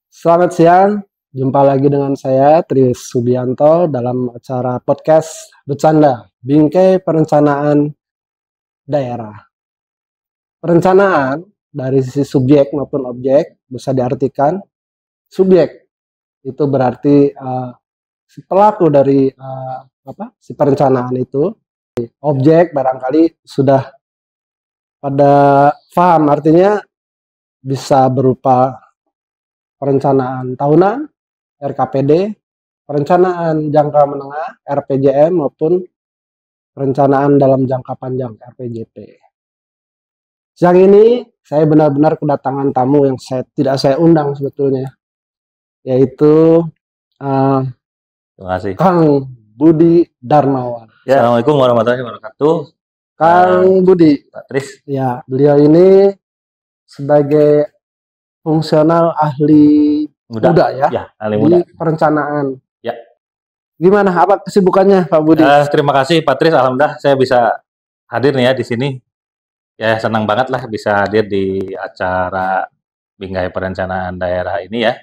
Selamat siang, jumpa lagi dengan saya Tris Subianto dalam acara podcast Bercanda, Bingkai Perencanaan Daerah. Perencanaan dari sisi subjek maupun objek bisa diartikan subjek itu berarti si pelaku dari si perencanaan itu. Objek barangkali sudah pada paham artinya bisa berupa perencanaan tahunan RKPD, perencanaan jangka menengah RPJM maupun perencanaan dalam jangka panjang RPJP. Siang ini saya benar-benar kedatangan tamu yang tidak saya undang sebetulnya, yaitu Terima kasih. Kang Budi Darmawan. Ya, Assalamualaikum warahmatullahi wabarakatuh. Kang Budi, Pak Tris. ya beliau ini sebagai fungsional ahli muda ya, ahli di muda perencanaan. Ya. Gimana? Apa kesibukannya, Pak Budi? Terima kasih Pak Tris. Alhamdulillah saya bisa hadir nih ya di sini. Ya, senang banget lah bisa hadir di acara Bingkai Perencanaan Daerah ini ya.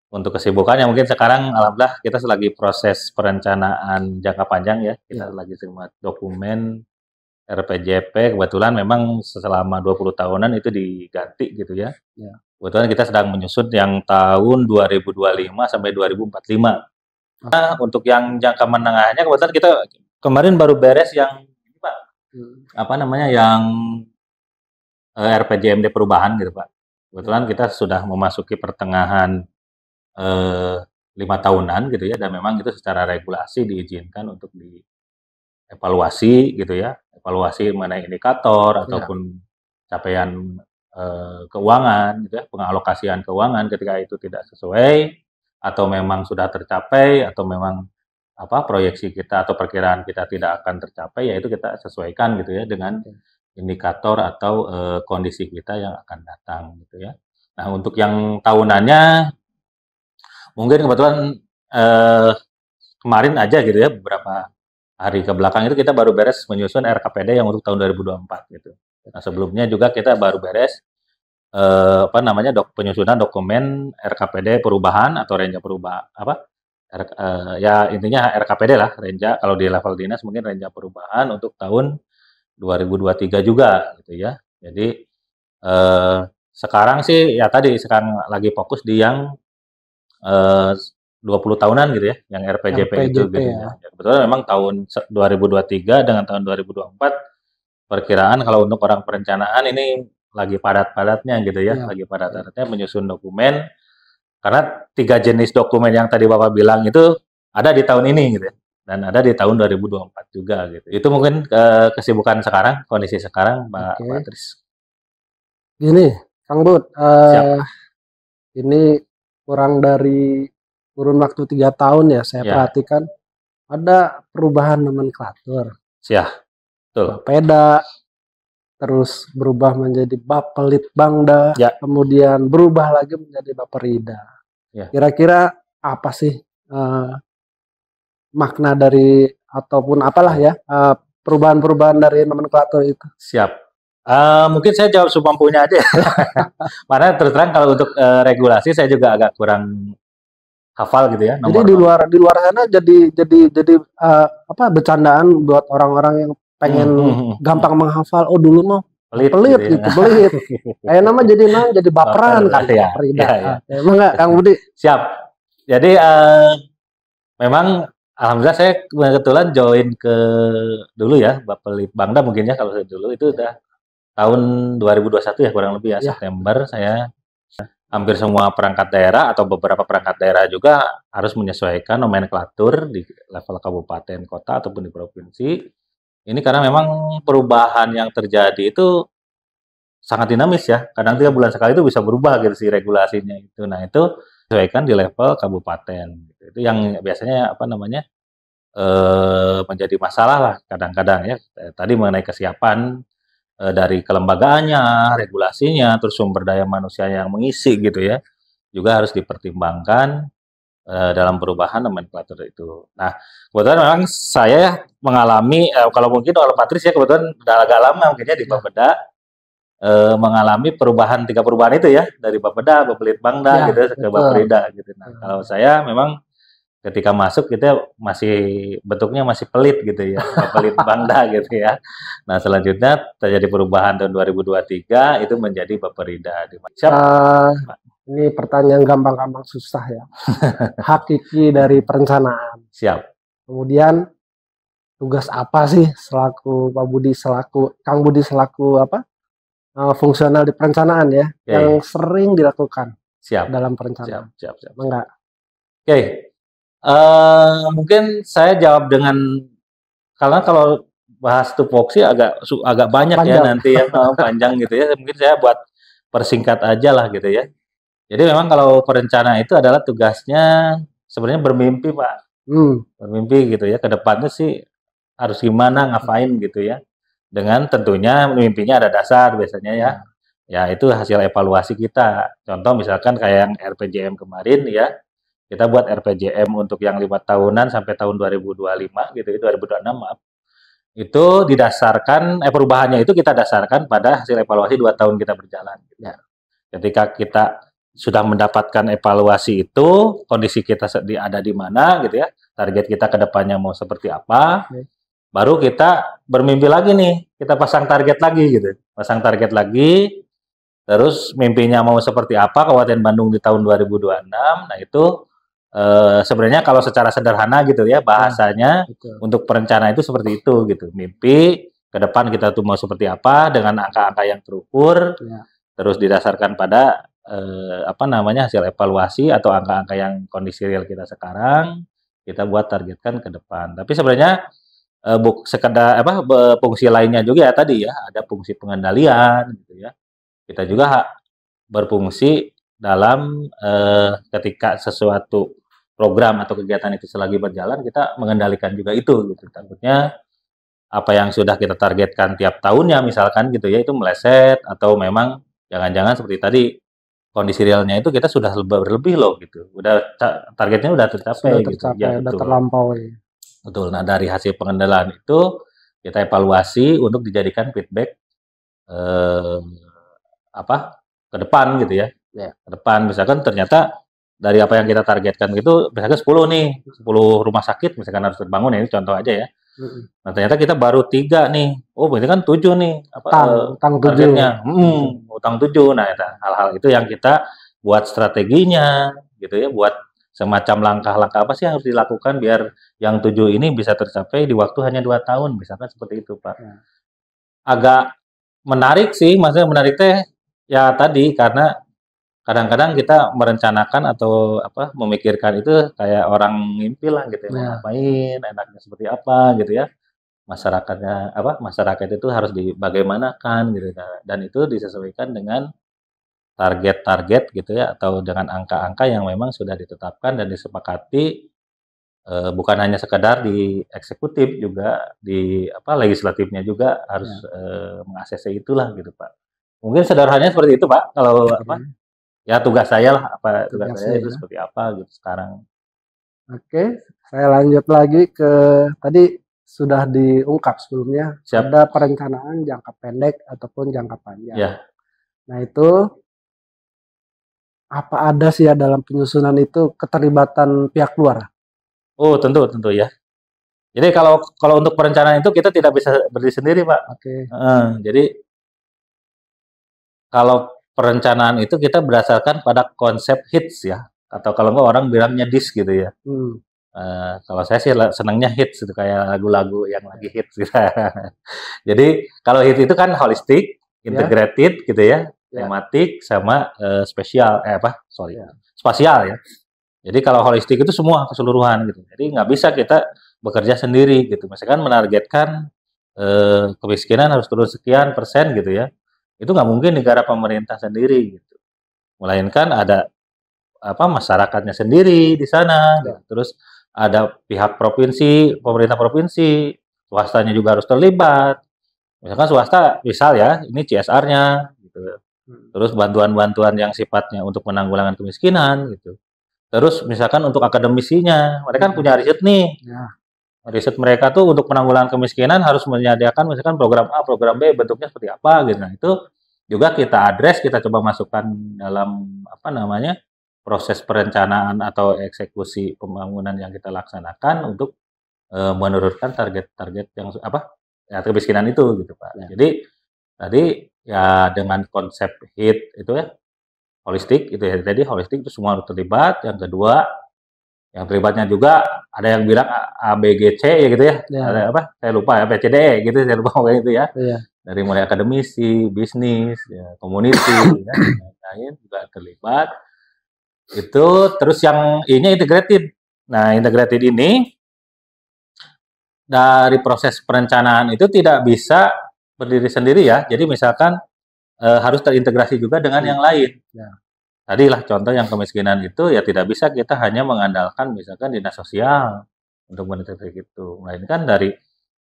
Untuk kesibukannya mungkin sekarang alhamdulillah kita lagi proses perencanaan jangka panjang ya. Kita lagi terima dokumen RPJP, kebetulan memang selama 20 tahunan itu diganti gitu ya. Kebetulan kita sedang menyusun yang tahun 2025 sampai 2045. Nah, untuk yang jangka menengahnya kebetulan kita kemarin baru beres yang ini Pak. Yang RPJMD perubahan gitu Pak. Kebetulan kita sudah memasuki pertengahan 5 tahunan gitu ya, dan memang itu secara regulasi diizinkan untuk dievaluasi gitu ya, evaluasi mengenai indikator ataupun capaian keuangan gitu ya, pengalokasian keuangan ketika itu tidak sesuai atau memang sudah tercapai atau memang proyeksi kita atau perkiraan kita tidak akan tercapai, yaitu kita sesuaikan gitu ya dengan indikator atau kondisi kita yang akan datang gitu ya. Nah, untuk yang tahunannya mungkin kebetulan kemarin aja gitu ya, beberapa hari ke belakang itu kita baru beres menyusun RKPD yang untuk tahun 2024 gitu. Nah, sebelumnya juga kita baru beres penyusunan dokumen RKPD perubahan atau renja perubahan ya intinya RKPD lah, renja kalau di level dinas mungkin renja perubahan untuk tahun 2023 juga gitu ya. Jadi sekarang sih ya sekarang lagi fokus di yang 20 tahunan gitu ya, yang RPJP itu gitu ya. Kebetulan memang tahun 2023 dengan tahun 2024 perkiraan kalau untuk orang perencanaan ini lagi padat-padatnya gitu ya, lagi padat-padatnya menyusun dokumen, karena 3 jenis dokumen yang tadi Bapak bilang itu ada di tahun ini gitu ya, dan ada di tahun 2024 juga gitu. Itu mungkin kesibukan sekarang, kondisi sekarang Pak Tris. Gini, Kang Bud, ini kurang dari kurun waktu 3 tahun ya saya perhatikan ada perubahan nomenklatur. Betul. Bapeda, terus berubah menjadi Bapelitbangda, kemudian berubah lagi menjadi Baperida. Kira-kira apa sih makna dari ataupun apalah ya perubahan-perubahan dari nomenklatur itu? Mungkin saya jawab semampunya aja. Karena terus terang kalau untuk regulasi saya juga agak kurang hafal gitu ya. Jadi di luar sana jadi bercandaan buat orang-orang yang pengen gampang menghafal. Oh dulu mah pelit gitu, pelit. Kayak nama jadi baperan kan. Emang nggak Kang Budi? Siap. Jadi memang alhamdulillah saya kebetulan join ke dulu ya Bapelitbangda mungkin ya, kalau saya dulu itu udah tahun 2021 ya kurang lebih ya, September saya hampir semua perangkat daerah atau beberapa perangkat daerah juga harus menyesuaikan nomenklatur di level kabupaten, kota ataupun di provinsi. Ini karena memang perubahan yang terjadi itu sangat dinamis ya. Kadang 3 bulan sekali itu bisa berubah gitu sih regulasinya itu. Nah, itu disesuaikan di level kabupaten. Itu yang biasanya menjadi masalah lah kadang-kadang ya. Tadi mengenai kesiapan dari kelembagaannya, regulasinya, terus sumber daya manusia yang mengisi gitu ya, juga harus dipertimbangkan dalam perubahan nomenklatur itu. Nah, kebetulan memang saya mengalami, kalau mungkin oleh Patris ya kebetulan udah agak lama mungkinnya di Bapeda, mengalami perubahan 3 perubahan itu ya, dari Bapeda, Bapelitbangda gitu ke Baperida gitu. Nah, kalau saya memang ketika masuk kita masih bentuknya masih pelit gitu ya, Bapelitbangda gitu ya. Nah, selanjutnya terjadi perubahan tahun 2023 itu menjadi Baperida. Siap. Ini pertanyaan gampang-gampang susah ya. Hakiki dari perencanaan. Siap. Kemudian tugas apa sih selaku Pak Budi selaku Kang Budi selaku apa? Fungsional di perencanaan ya, yang sering dilakukan dalam perencanaan. Siap. Enggak. Oke. Mungkin saya jawab dengan karena kalau bahas tupoksi agak banyak panjang. Ya nanti ya panjang gitu ya. Mungkin saya buat persingkat aja lah gitu ya. Jadi memang kalau perencana itu adalah tugasnya sebenarnya bermimpi, Pak. Bermimpi gitu ya. Kedepannya sih harus gimana, ngapain gitu ya. Dengan tentunya mimpinya ada dasar biasanya ya. Ya itu hasil evaluasi kita. Contoh misalkan kayak yang RPJM kemarin ya. Kita buat RPJM untuk yang 5 tahunan sampai tahun 2025 gitu, 2026 maaf. Itu didasarkan perubahannya itu kita dasarkan pada hasil evaluasi 2 tahun kita berjalan. Ya. Ketika kita sudah mendapatkan evaluasi itu, kondisi kita ada di mana gitu ya, target kita ke depannya mau seperti apa, baru kita bermimpi lagi nih, kita pasang target lagi gitu, terus mimpinya mau seperti apa Kabupaten Bandung di tahun 2026, nah itu sebenarnya kalau secara sederhana gitu ya bahasanya untuk perencana itu seperti itu gitu, mimpi ke depan kita tuh mau seperti apa dengan angka-angka yang terukur, terus didasarkan pada hasil evaluasi atau angka-angka yang kondisi real kita sekarang, kita buat targetkan ke depan. Tapi sebenarnya sekedar fungsi lainnya juga ya tadi ya, ada fungsi pengendalian gitu ya. Kita juga berfungsi dalam ketika sesuatu program atau kegiatan itu selagi berjalan, kita mengendalikan juga itu gitu. Takutnya apa yang sudah kita targetkan tiap tahunnya misalkan gitu ya itu meleset, atau memang jangan-jangan seperti tadi kondisi realnya itu kita sudah berlebih loh gitu. Udah targetnya udah tercapai gitu. Ya, udah terlampaui. Betul. Nah, dari hasil pengendalian itu kita evaluasi untuk dijadikan feedback ke depan gitu ya. Ke depan misalkan ternyata dari apa yang kita targetkan itu misalkan 10 nih, 10 rumah sakit misalkan harus terbangun, ini contoh aja ya. Nah, ternyata kita baru 3 nih. Oh, berarti kan 7 nih utang targetnya. Utang 7. Nah, hal-hal itu yang kita buat strateginya gitu ya, buat semacam langkah-langkah apa sih yang harus dilakukan biar yang 7 ini bisa tercapai di waktu hanya 2 tahun, misalkan seperti itu, Pak. Agak menarik sih, maksudnya menarik teh ya tadi karena kadang-kadang kita merencanakan atau memikirkan itu kayak orang mimpi lah gitu ya, ngapain, enaknya seperti apa gitu ya. Masyarakat itu harus bagaimanakan gitu, dan itu disesuaikan dengan target-target gitu ya, atau dengan angka-angka yang memang sudah ditetapkan dan disepakati, bukan hanya sekedar di eksekutif, juga di legislatifnya juga harus meng-ACC itulah gitu, Pak. Mungkin sederhananya seperti itu, Pak, kalau ya tugas saya lah, tugas saya itu seperti apa gitu sekarang. Oke, saya lanjut lagi ke tadi sudah diungkap sebelumnya. Ada perencanaan jangka pendek ataupun jangka panjang. Nah, itu apa ada sih ya dalam penyusunan itu keterlibatan pihak luar? Oh, tentu ya. Jadi kalau untuk perencanaan itu kita tidak bisa berdiri sendiri, Pak. Jadi kalau perencanaan itu kita berdasarkan pada konsep hits ya, atau kalau enggak orang bilangnya DIS gitu ya. Kalau saya sih senangnya hits itu, kayak lagu-lagu yang lagi hits gitu. Jadi kalau hits itu kan holistik, integrated gitu ya, tematik sama spasial ya. Jadi kalau holistik itu semua keseluruhan gitu. Jadi nggak bisa kita bekerja sendiri gitu. Misalkan menargetkan kemiskinan harus turun sekian persen gitu ya. Itu nggak mungkin negara pemerintah sendiri gitu. Melainkan ada masyarakatnya sendiri di sana. Gitu. Terus ada pihak provinsi, pemerintah provinsi, swastanya juga harus terlibat. Misalkan swasta, ini CSR-nya gitu. Terus bantuan-bantuan yang sifatnya untuk penanggulangan kemiskinan gitu. Terus misalkan untuk akademisinya, mereka kan punya riset nih. Riset mereka tuh untuk penanggulangan kemiskinan harus menyediakan misalkan program A, program B, bentuknya seperti apa gitu. Nah, itu juga kita address, kita coba masukkan dalam apa namanya proses perencanaan atau eksekusi pembangunan yang kita laksanakan untuk menurunkan target-target yang apa ya kemiskinan itu gitu Pak. Ya. Jadi tadi ya dengan konsep HIT itu ya holistik itu ya. Jadi holistik itu semua harus terlibat. Yang kedua yang terlibatnya juga ada yang bilang A, B, G, C ya gitu ya. Ada apa? Saya lupa ya, P, C, D, E gitu saya lupa pokoknya itu ya. Dari mulai akademisi, bisnis, ya, community, ya, lain juga terlibat. Itu terus yang I-nya integrated. Nah, integrated ini dari proses perencanaan itu tidak bisa berdiri sendiri ya. Jadi misalkan harus terintegrasi juga dengan yang lain. Ya. Tadilah contoh yang kemiskinan itu ya tidak bisa kita hanya mengandalkan misalkan dinas sosial untuk mendeteksi itu. Melainkan dari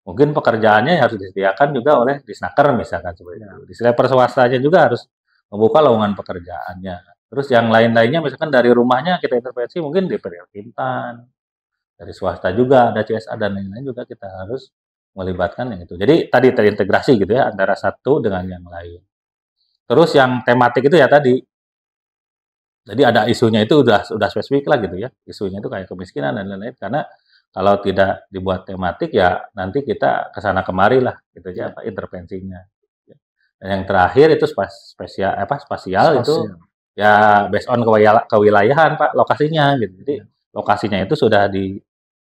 mungkin pekerjaannya harus disediakan juga oleh Disnaker misalkan seperti itu. Di level swastanya juga harus membuka lowongan pekerjaannya. Terus yang lain-lainnya misalkan dari rumahnya kita intervensi mungkin di Perkintan, dari swasta juga ada CSA dan lain-lain juga kita harus melibatkan yang itu. Jadi tadi terintegrasi gitu ya antara satu dengan yang lain. Terus yang tematik itu ya tadi. Jadi ada isunya itu udah spesifik lah gitu ya. Isunya itu kayak kemiskinan dan lain-lain karena kalau tidak dibuat tematik ya nanti kita kesana kemari lah gitu aja apa intervensinya. Dan yang terakhir itu spasial itu ya based on kewilayahan Pak lokasinya gitu. Jadi lokasinya itu sudah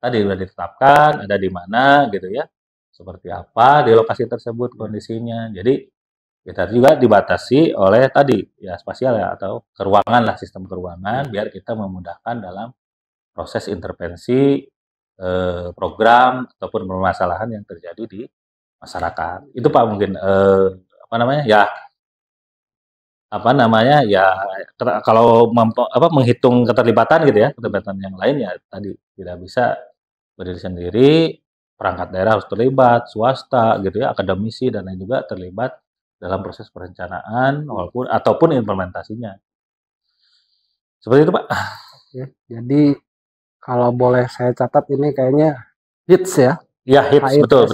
ditetapkan ada di mana gitu ya. Seperti apa di lokasi tersebut kondisinya. Jadi kita juga dibatasi oleh tadi ya spasial ya atau keruangan lah sistem keruangan biar kita memudahkan dalam proses intervensi program ataupun permasalahan yang terjadi di masyarakat. Itu Pak mungkin kalau menghitung keterlibatan gitu ya keterlibatan yang lain ya tadi tidak bisa berdiri sendiri, perangkat daerah harus terlibat, swasta gitu ya, akademisi dan lain juga terlibat dalam proses perencanaan ataupun implementasinya. Seperti itu Pak. Oke, jadi kalau boleh saya catat ini kayaknya hits ya. Iya hits betul.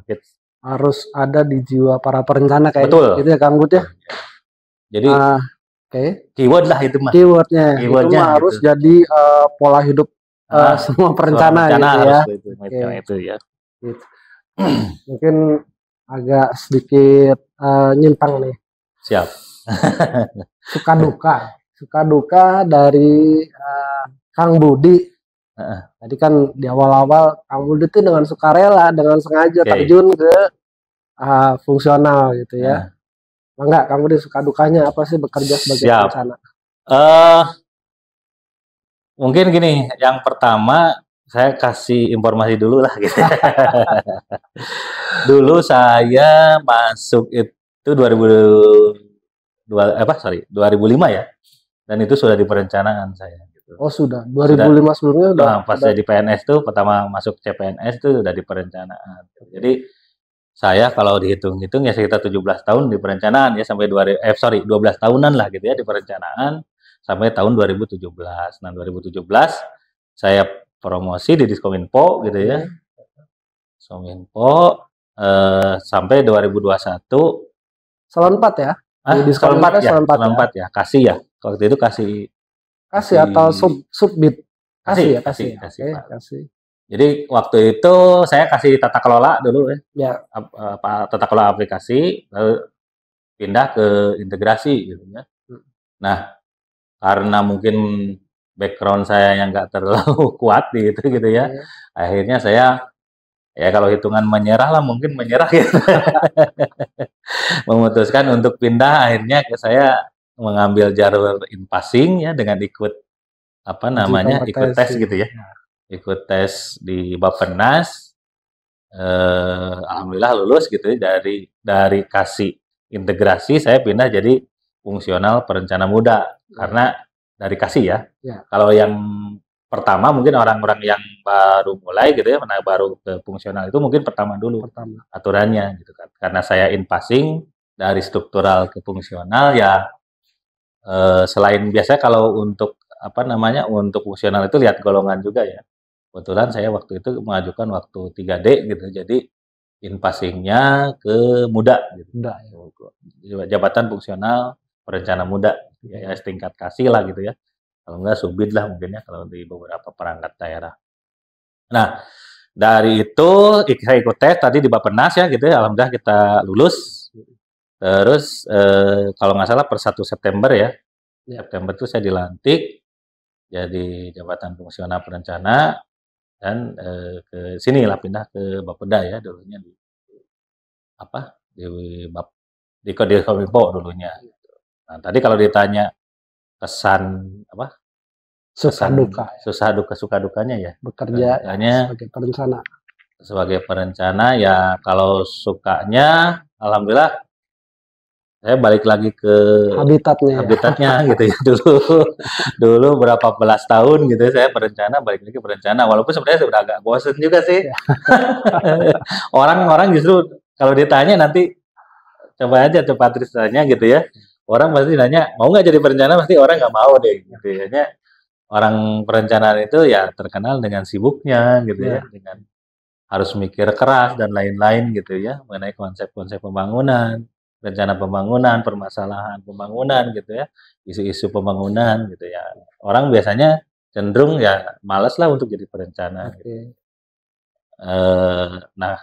Hits. Harus ada di jiwa para perencana kayak gitu ya Kang Bud ya. Jadi keyword lah itu mah. Keywordnya itu harus gitu. Jadi pola hidup semua perencana gitu ya. Itu ya. Gitu. Mungkin agak sedikit nyimpang nih. Siap. Suka duka dari Kang Budi. Tadi kan di awal-awal Kang Budi itu dengan sukarela, dengan sengaja terjun ke fungsional gitu ya. Enggak, Kang Budi suka dukanya apa sih bekerja sebagai perencana? Mungkin gini, yang pertama saya kasih informasi dulu lah gitu. Dulu saya masuk itu 2005 ya. Dan itu sudah di perencanaan saya gitu. Oh, sudah. 2005 sebelumnya udah. Pas saya di PNS tuh pertama masuk CPNS itu udah di perencanaan. Jadi saya kalau dihitung-hitung ya sekitar 17 tahun di perencanaan ya sampai 12 tahunan lah gitu ya di perencanaan sampai tahun 2017. Nah, 2017 saya promosi di Diskominfo gitu ya. Diskominfo sampai 2021 Salon 4 ya? Salon 4 ya. Kasih ya. Waktu itu kasih atau subbit. Kasih. Jadi waktu itu saya kasih tata kelola dulu ya. Tata kelola aplikasi lalu pindah ke integrasi gitu ya. Nah, karena mungkin background saya yang nggak terlalu kuat gitu ya. Akhirnya saya ya kalau hitungan menyerah gitu. Memutuskan untuk pindah akhirnya saya mengambil jalur in-passing ya dengan ikut tes gitu ya. Ikut tes di Bappenas, alhamdulillah lulus gitu ya. Dari kasih integrasi saya pindah jadi fungsional perencana muda karena dari kasih ya. Kalau yang pertama mungkin orang-orang yang baru mulai gitu ya, baru ke fungsional itu mungkin pertama aturannya gitu kan. Karena saya in passing dari struktural ke fungsional ya selain biasanya kalau untuk untuk fungsional itu lihat golongan juga ya. Kebetulan saya waktu itu mengajukan waktu 3D gitu. Jadi passing-nya ke muda gitu. Jabatan fungsional perencana muda ya setingkat kasih lah gitu ya. Kalau enggak subid lah mungkin ya kalau di beberapa perangkat daerah. Nah, dari itu saya ikut tes tadi di Bappenas ya gitu ya. Alhamdulillah kita lulus. Terus kalau nggak salah per 1 September ya. September itu saya dilantik jadi jabatan fungsional perencana dan ke sini lah pindah ke Bapeda ya dulunya di Kominfo dulunya. Nah, tadi kalau ditanya kesan suka dukanya ya bekerja sebagai perencana. Sebagai perencana ya kalau sukanya alhamdulillah saya balik lagi ke habitatnya gitu ya. Dulu berapa belas tahun gitu ya saya perencana, balik lagi perencana walaupun sebenarnya sudah agak bosen juga sih. Orang-orang justru kalau ditanya nanti coba aja tuh Patris tanya gitu ya. Orang pasti nanya, mau nggak jadi perencana? Pasti orang nggak mau deh gitu ya. Orang perencanaan itu ya terkenal dengan sibuknya gitu ya, dengan harus mikir keras dan lain-lain gitu ya mengenai konsep-konsep pembangunan, rencana pembangunan, permasalahan pembangunan gitu ya, isu-isu pembangunan gitu ya. Orang biasanya cenderung ya malas lah untuk jadi perencana. Gitu. Nah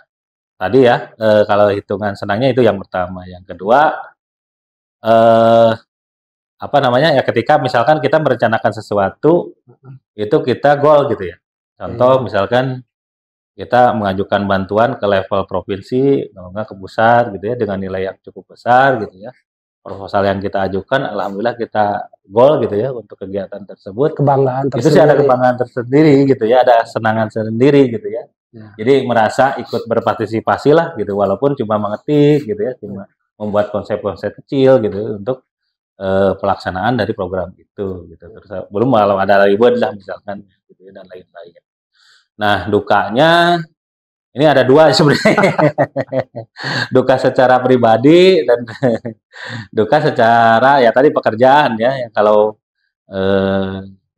tadi ya kalau hitungan senangnya itu yang pertama, yang kedua ya ketika misalkan kita merencanakan sesuatu itu kita goal gitu ya. Contoh misalkan kita mengajukan bantuan ke level provinsi, kalau nggak ke pusat gitu ya dengan nilai yang cukup besar gitu ya. Proposal yang kita ajukan, alhamdulillah kita goal gitu ya untuk kegiatan tersebut. Kebanggaan tersendiri. Itu sih ada kebanggaan tersendiri gitu ya, ada kesenangan sendiri gitu ya. Jadi merasa ikut berpartisipasi lah gitu, walaupun cuma mengetik gitu ya, cuma membuat konsep-konsep kecil gitu untuk pelaksanaan dari program itu gitu. Terus belum kalau ada ribet lah misalkan gitu dan lain-lain. Nah, dukanya ini ada dua sebenarnya. Duka secara pribadi dan duka secara ya tadi pekerjaan ya. Kalau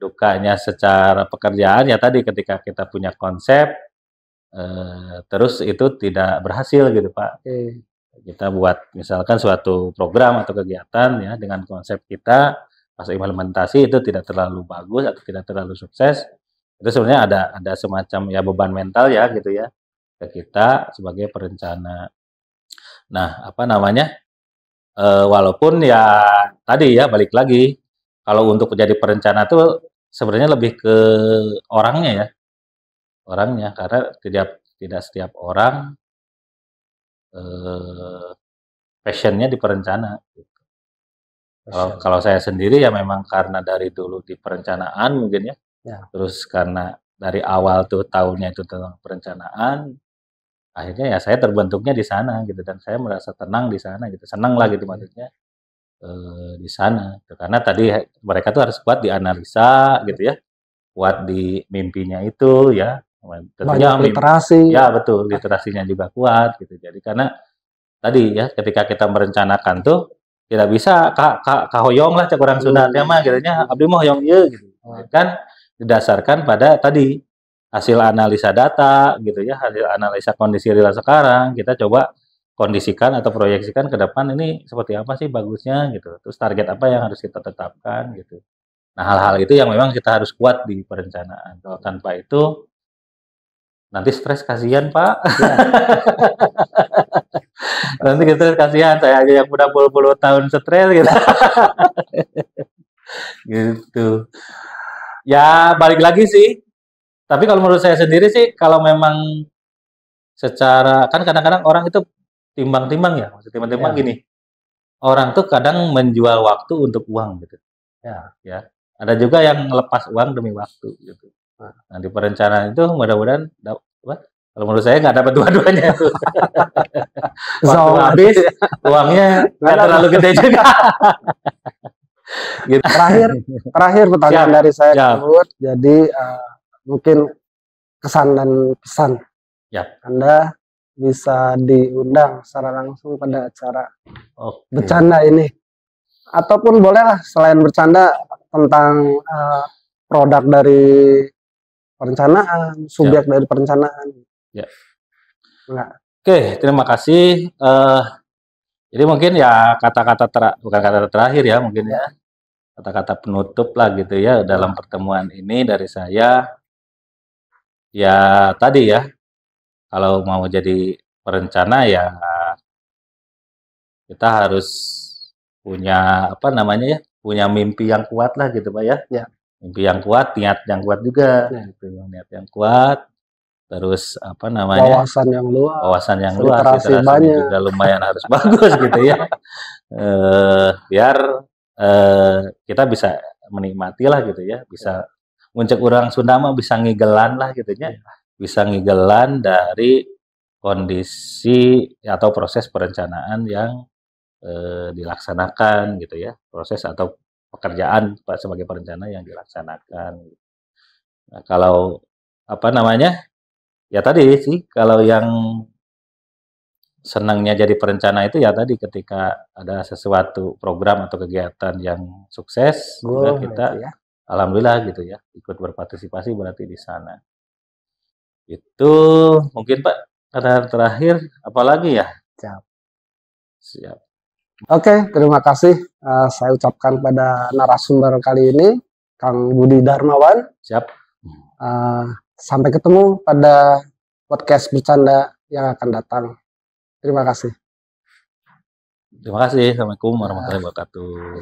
dukanya secara pekerjaan ya tadi ketika kita punya konsep terus itu tidak berhasil gitu Pak. Kita buat misalkan suatu program atau kegiatan ya dengan konsep kita pas implementasi itu tidak terlalu bagus atau tidak terlalu sukses, itu sebenarnya ada semacam ya beban mental ya gitu ya ke kita sebagai perencana. Nah walaupun ya tadi ya balik lagi kalau untuk menjadi perencana itu sebenarnya lebih ke orangnya karena tidak setiap orang passionnya di perencana. Gitu. Kalau saya sendiri ya memang karena dari dulu di perencanaan mungkin ya. Terus karena dari awal tuh tahunnya itu tentang perencanaan, akhirnya ya saya terbentuknya di sana gitu dan saya merasa tenang di sana gitu, senang lah gitu maksudnya di sana. Gitu. Karena tadi mereka tuh harus kuat di analisa gitu ya, kuat di mimpinya itu ya. Tentunya literasi. Ya betul, literasinya juga kuat gitu. Jadi karena tadi ya ketika kita merencanakan tuh tidak bisa kahoyong lah cek orang Sunda mah gitu nya abdi mah hoyong ieu gitu. Kan didasarkan pada tadi hasil analisa data gitu ya, hasil analisa kondisi real sekarang, kita coba kondisikan atau proyeksikan ke depan ini seperti apa sih bagusnya gitu. Terus target apa yang harus kita tetapkan gitu. Nah, hal-hal itu yang memang kita harus kuat di perencanaan. Kalau tanpa itu nanti stres kasihan Pak. Nanti kita kasihan saya aja yang udah puluh-puluh tahun stres gitu. Gitu. Ya balik lagi sih. Tapi kalau menurut saya sendiri sih kalau memang secara kan kadang-kadang orang itu timbang-timbang ya, maksud timbang-timbang gini. Orang tuh kadang menjual waktu untuk uang gitu. Ya. Ada juga yang lepas uang demi waktu gitu. Nah, di perencanaan itu mudah-mudahan kalau menurut saya nggak dapat dua-duanya itu. Waktu habis, uangnya nggak terlalu gede juga. Gitu. Terakhir pertanyaan dari saya tersebut. Jadi mungkin kesan dan pesan. Anda bisa diundang secara langsung pada acara bercanda ini. Ataupun bolehlah selain bercanda tentang produk dari perencanaan, subjek dari perencanaan. Ya. Enggak. Oke, terima kasih. Jadi mungkin ya kata-kata bukan kata terakhir ya mungkin ya, kata-kata penutup lah gitu ya dalam pertemuan ini dari saya. Ya tadi ya, kalau mau jadi perencana ya kita harus punya apa namanya ya, punya mimpi yang kuat lah gitu Pak ya. Ya. Mimpi yang kuat, niat yang kuat juga, gitu. Niat yang kuat. Terus apa namanya? Wawasan yang luas. Wawasan yang luas, literasinya juga lumayan harus bagus gitu ya. Biar kita bisa menikmati lah gitu ya, bisa muncul orang Sunda mah bisa ngigelan lah gitu ya. Bisa ngigelan dari kondisi atau proses perencanaan yang dilaksanakan gitu ya, proses atau pekerjaan Pak sebagai perencana yang dilaksanakan. Nah, kalau apa namanya? Ya tadi sih kalau yang senangnya jadi perencana itu ya tadi ketika ada sesuatu program atau kegiatan yang sukses juga kita ya. Alhamdulillah gitu ya ikut berpartisipasi berarti di sana. Itu mungkin Pak kata terakhir apalagi ya? Siap. Siap. Oke, terima kasih saya ucapkan pada narasumber kali ini Kang Budi Darmawan. Siap. Sampai ketemu pada podcast bercanda yang akan datang. Terima kasih. Terima kasih. Assalamualaikum warahmatullahi wabarakatuh.